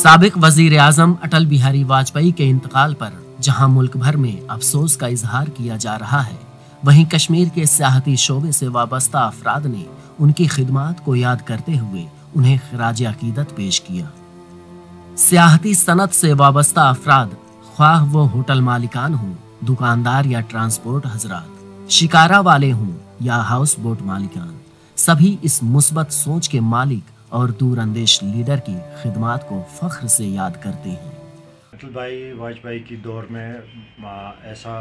साबिक वजीर आजम अटल बिहारी वाजपेयी के इंतकाल पर जहां मुल्क भर में अफसोस का इजहार किया जा रहा है, वहीं कश्मीर के सियाहती शोबे से वाबस्ता अफराद ने उनकी खिदमात को याद करते हुए उन्हें खिराज अकीदत पेश किया। सियाहती सनत से वाबस्ता अफराद, ख्वाह वो होटल मालिकान हों, दुकानदार या ट्रांसपोर्ट हजरात, शिकारा वाले हों या हाउस बोट मालिकान, सभी इस मुस्बत सोच के मालिक और दूरअंदेश लीडर की खिदमात को फख्र से याद करते हैं। अटल भाई वाजपेयी की दौर में ऐसा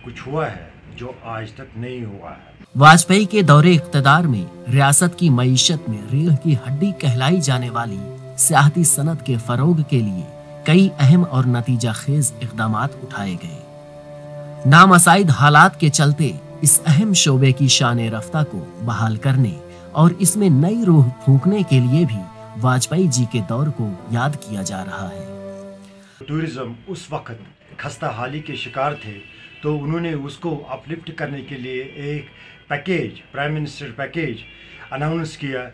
कुछ हुआ है जो आज तक नहीं हुआ है। वाजपेयी के दौरे इख्तदार में रियासत की मईशत में रीढ़ की हड्डी कहलाई जाने वाली सियाहती सनत के फरोग के लिए कई अहम और नतीजा खेज इक़दामात उठाए गए। नामसाइद हालात के चलते इस अहम शोबे की शान रफ्ता को बहाल करने और इसमें नई रूह फूंकने के लिए भी वाजपेयी जी के दौर को याद किया जा रहा है। टूरिज्म उस वक्त खस्ता हाली के शिकार थे, तो उन्होंने उसको अपलिफ्ट करने के लिए एक package, prime minister package announce किया।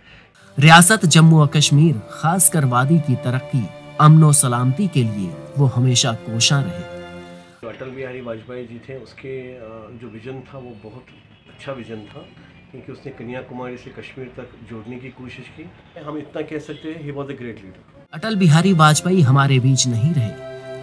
रियासत जम्मू और कश्मीर खासकर वादी की तरक्की, अमन और सलामती के लिए वो हमेशा कोशां रहे। जो अटल बिहारी वाजपेयी जी थे, उसके जो विजन था वो बहुत अच्छा विजन था, क्योंकि उसने कन्याकुमारी से कश्मीर तक जोड़ने की कोशिश की। हम इतना कह सकते हैं, he was a great leader. Atal Bihari Vajpayee हमारे बीच नहीं रहे,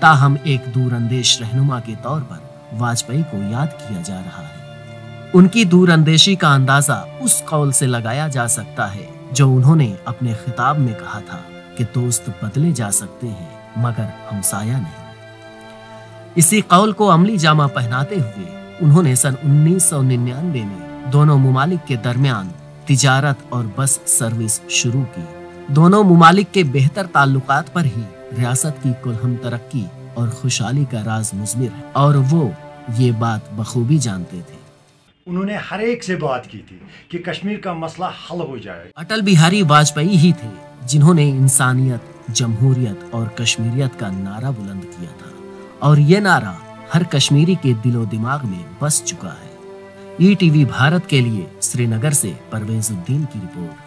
ताहम एक दूरअंदेश रहनुमा के तौर पर वाजपेयी को याद किया जा रहा है। उनकी दूरअंदेशी का अंदाजा उस कौल से लगाया जा सकता है जो उन्होंने अपने खिताब में कहा था कि दोस्त बदले जा सकते हैं मगर हमसाया नहीं। इसी कौल को अमली जामा पहनाते हुए उन्होंने सन 1999 में दोनों मुमालिक के दरमियान तिजारत और बस सर्विस शुरू की। दोनों मुमालिक के बेहतर ताल्लुकात पर ही रियासत की कुलहम तरक्की और खुशहाली का राज मुज़मिर है, और वो ये बात बखूबी जानते थे। उन्होंने हर एक से बात की थी कि कश्मीर का मसला हल हो जाए। अटल बिहारी वाजपेयी ही थे जिन्होंने इंसानियत, जमहूरियत और कश्मीरियत का नारा बुलंद किया था, और ये नारा हर कश्मीरी के दिलो दिमाग में बस चुका है। ETV भारत के लिए श्रीनगर से परवेज उद्दीन की रिपोर्ट।